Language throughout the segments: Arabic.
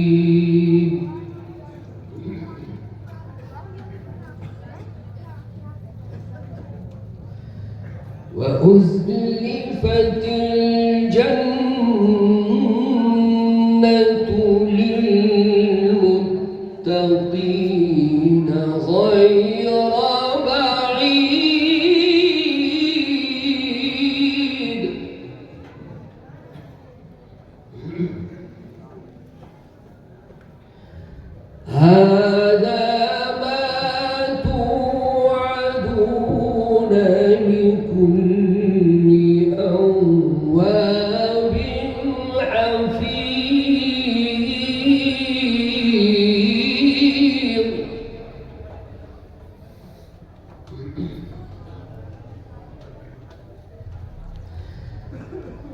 الرحيم وأزلفت الجنة للمتقين غير بعيد هذا ما توعدون لكل أواب حفيظ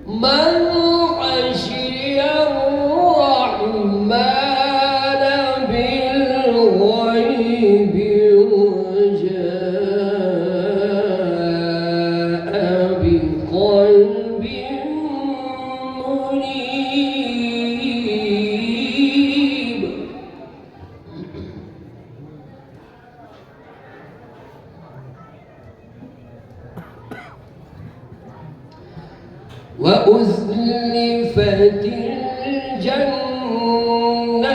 من خشي الرحمن بالغيب وجاء بقلب منيب وأزلفت الجنة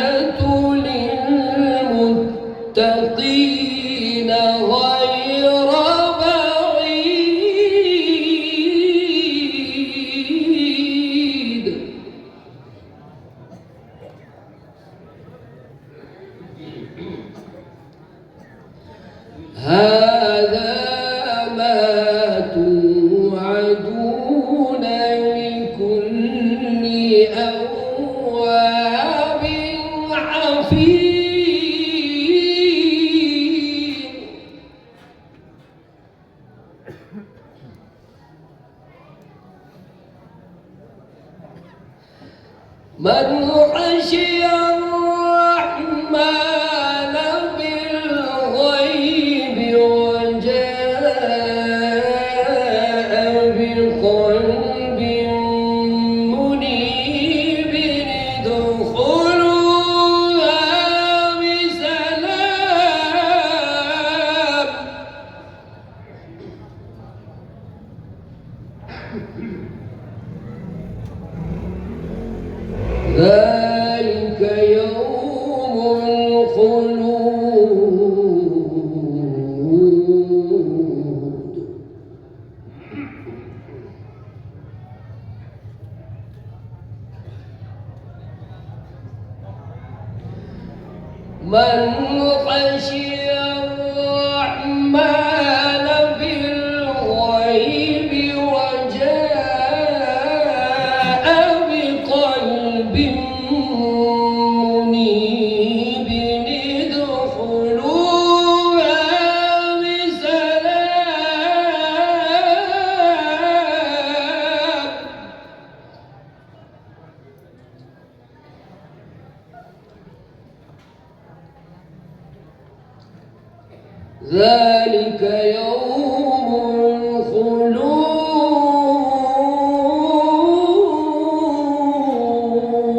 للمتقين غير بعيد هذا ما توعدون لكل أواب حفيظ من خشي الرحمن بالغيب وجاء بقلب منيب ادخلوها بسلام ذلك يوم الخلود من خشي الرحمن بالغيب وجاء بقلب منيب ادخلوها بسلام ذلك يوم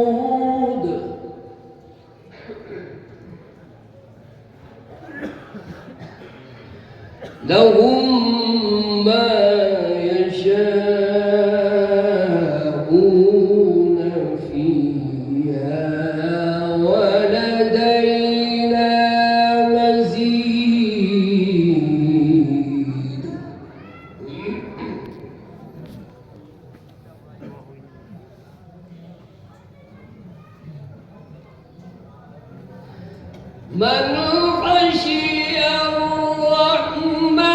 الخلود لهم ما يشاءون فيها ولدينا مزيد من خشي الرحمن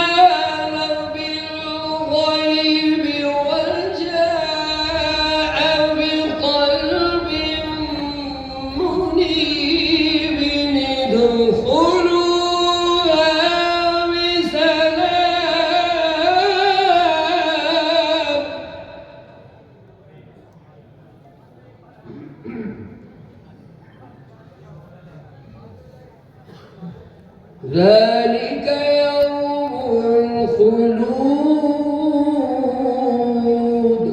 بالغيب وجاء بقلب منيب ادخلوها بسلام ذلك يوم الخلود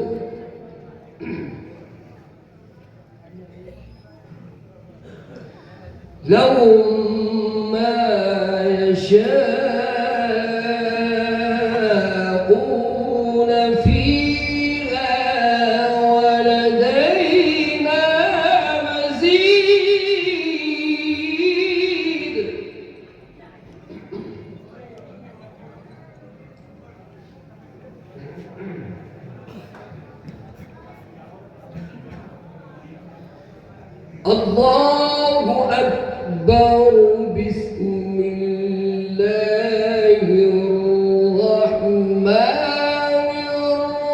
لهم ما يشاءون فيها ولدينا مزيد. الله أكبر. بسم الله الرحمن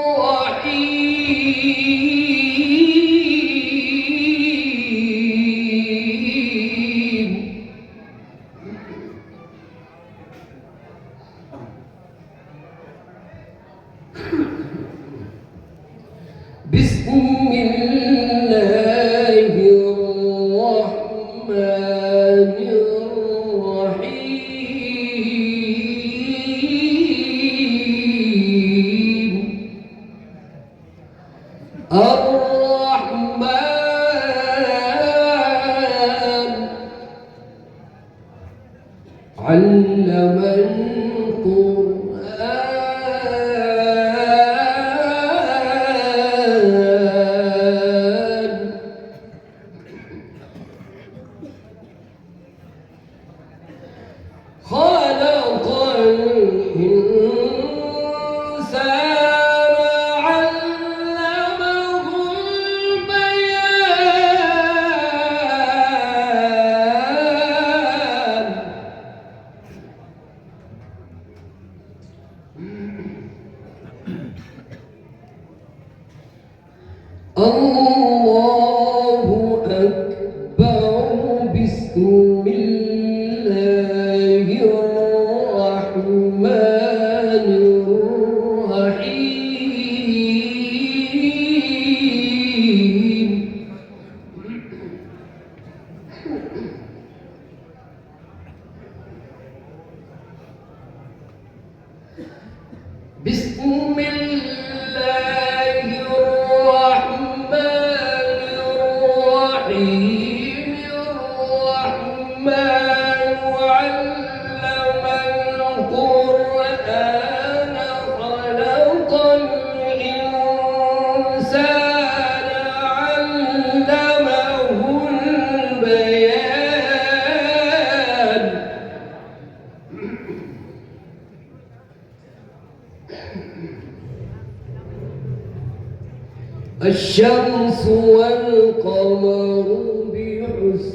الرحيم. بسم الله الرحمن الرحيم. الرحمن علم القرآن. خلق الإنسان علمه البيان. الله أكبر. بسم الله الرحمن الرحيم. بسم الله الرحمن الرحيم. الرحمن علم القرآن. خلق الإنسان علمه البيان. الشمس والقمر بحسبان.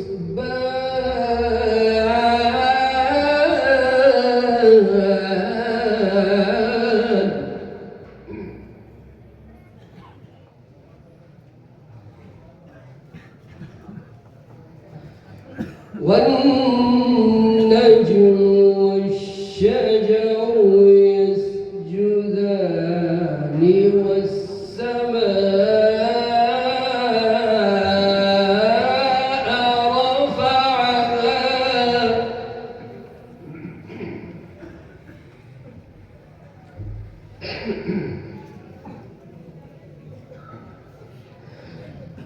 والنجم والشجر يسجدان والسماء رفعها.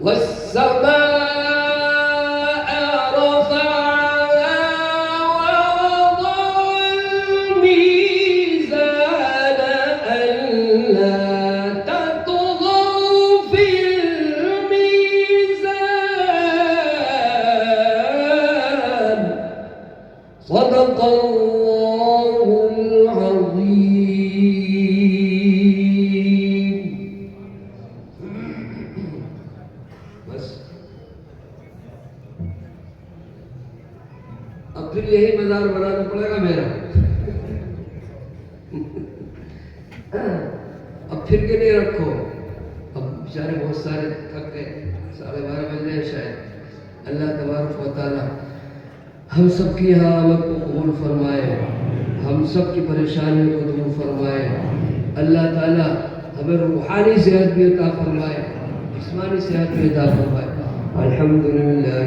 والسماء رفعها ووضع الميزان ألا تطغوا في الميزان. صدق الله العظيم. बस अब फिर यही मजार बनाना पड़ेगा मेरा। अब फिर के नहीं रखो। अब बेचारे बहुत सारे थक गए, 12:30 बज गए शायद। अल्लाह तबारक व तआला हम सब की यहाँ आमद को कबूल फरमाए, हम सब की परेशानियों को दूर फरमाए। अल्लाह ताला हमें रूहानी सेहत भी अता फरमाए, जिस्मानी सेहत भी अता फरमाए। अल्हम्दुलिल्लाह।